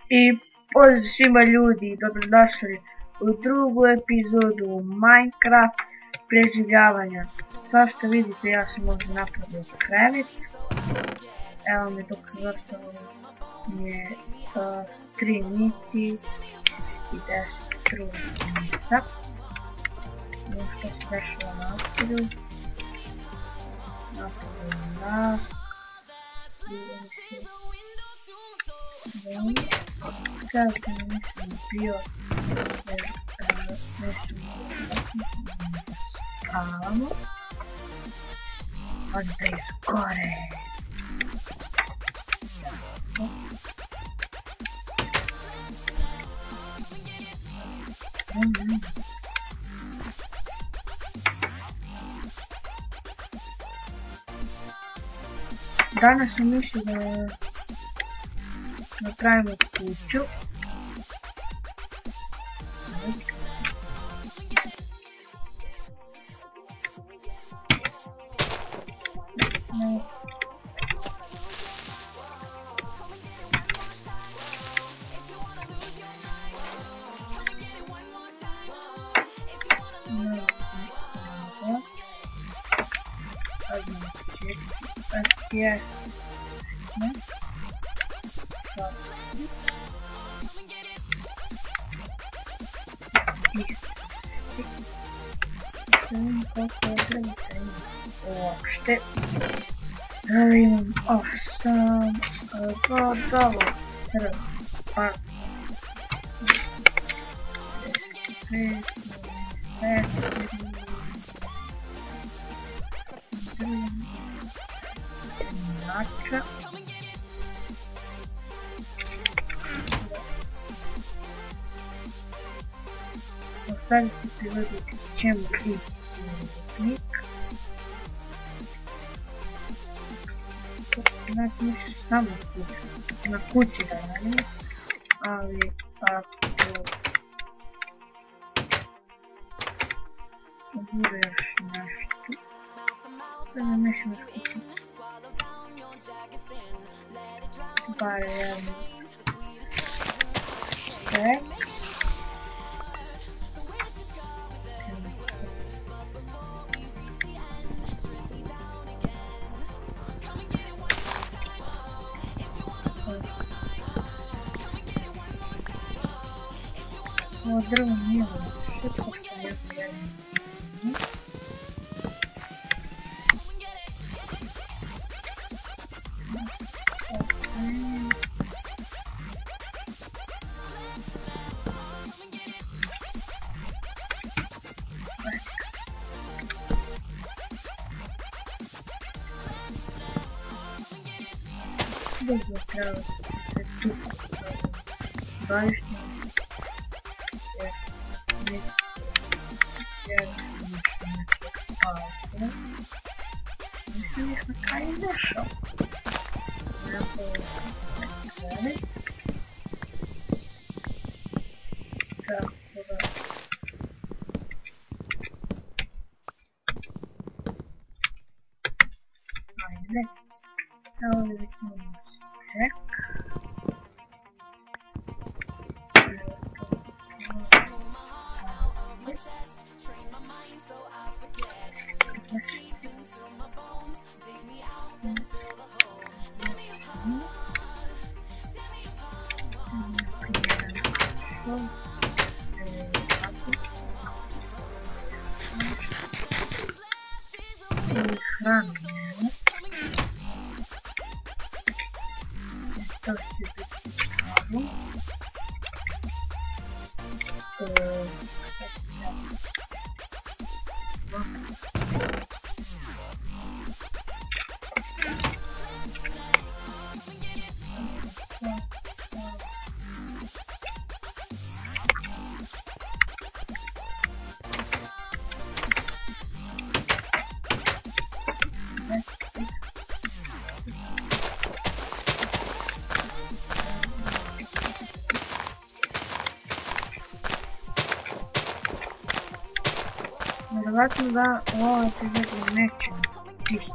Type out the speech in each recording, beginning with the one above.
I pozdrav svima ljudi, dobrodošli u drugu epizodu Minecraft preživljavanja. Kao što vidite, ja sam ovdje napravio krevet. Evo mi dok zapravo je 3 niti i 10 trunica. Ono što se dešava na ospiru. Napravio nas. Sada sam mislim bio nešto spavamo. Odda iz gore. Danas sam mislio da napravimo kuću. Yes. Uopšte imam 8 bodova pa 5 nača ostaviti prilagoditi ćemo klik. Znači misliš samo na kući da radim, ali ako bude još nešto da ne nešto kući bar jedan stek. Ovo drvo nije loše, pošto ja vjerujem. Dobro, treba se tu bavišti. Mislim ih na kraju našao. Tako da ajde. Evo da vidimo stek. Hranu to će biti hranu vjerovatno da u ovoj epizodi nećemo čistiti.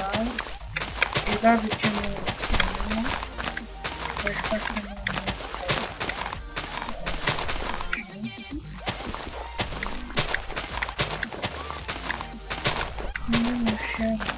I dobit ćemo to je šta ćemo imamo još jedan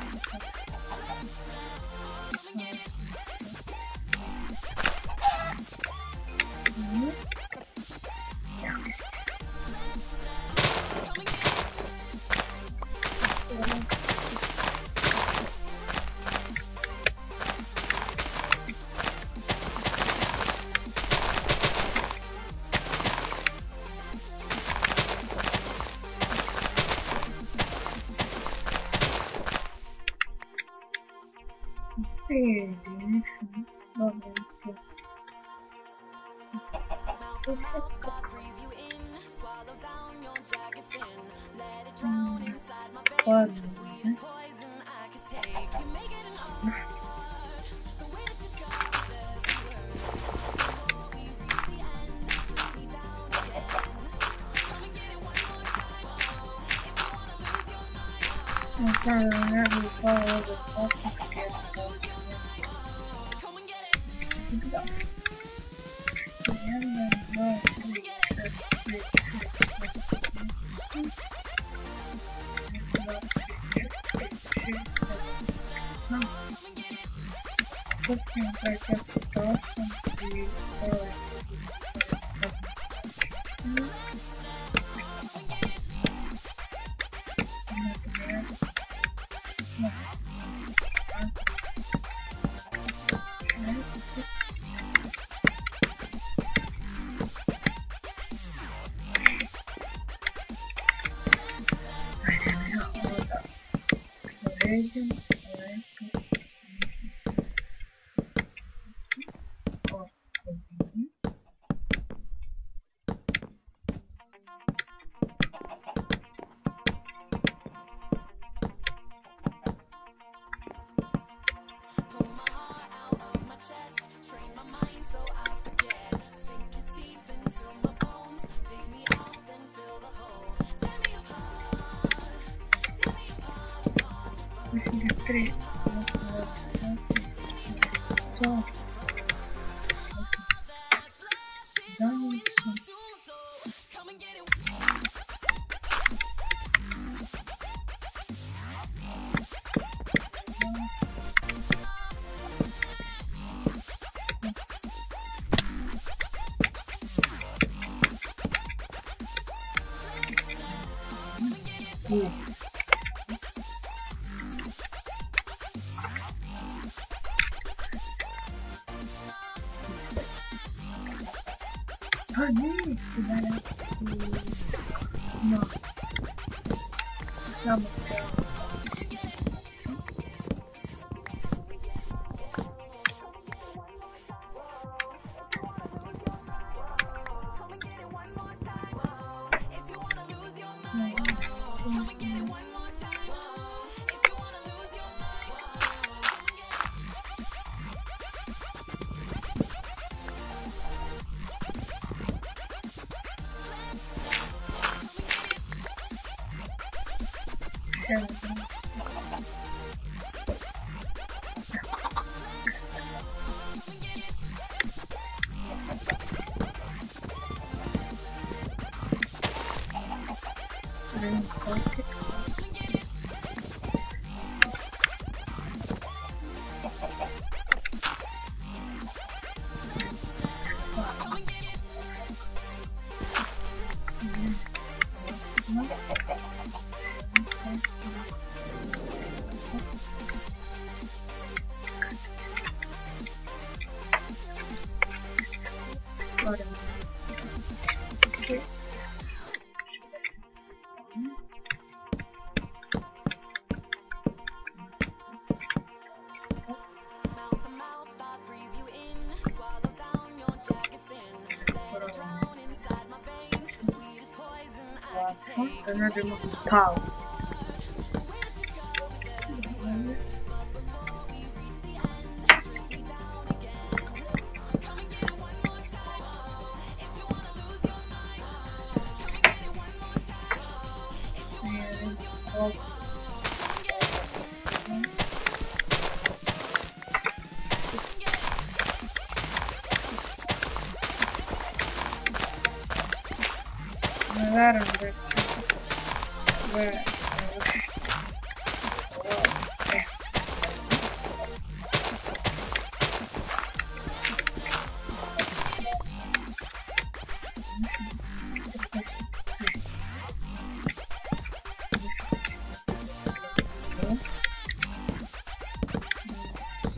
No, samo another movie power.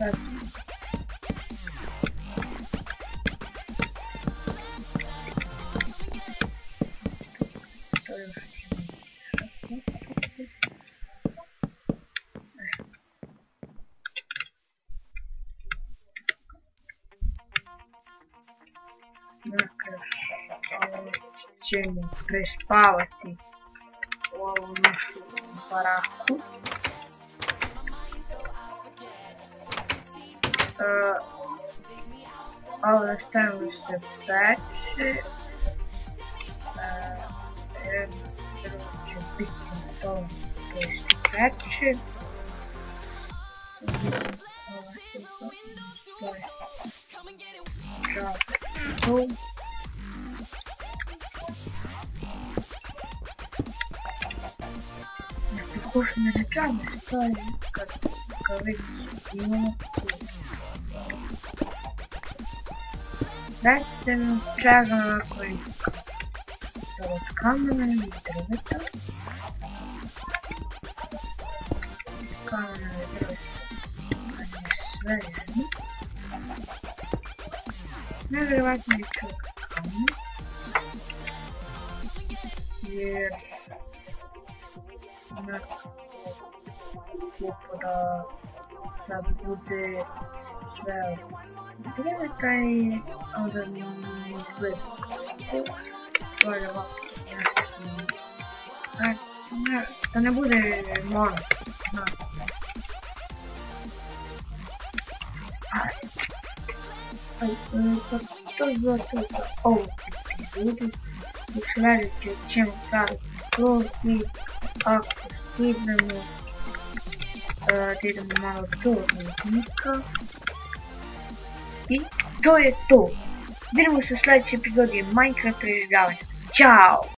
sad. To još ćemo prespavati ovu našu baraku. Ovo nastavimo se peče. Drugo će biti to što se peče. Tu. Вкусные речами стоит, как говорится, именно дайте ми чага на количка. Вот камена и древета. Камена и древета. Они связаны. Нагревательный чок камня. Da sad bude sve dreveta i onda mi izgleda to je ovako da ne bude mono. To je bilo to za ovu epizodu. U sljedećoj ćemo staviti skroz i ako stignemo da idemo malo do rudnika. I to je to. Vidimo se u sljedećoj epizodi Minecraft preživljavanja. Ćao!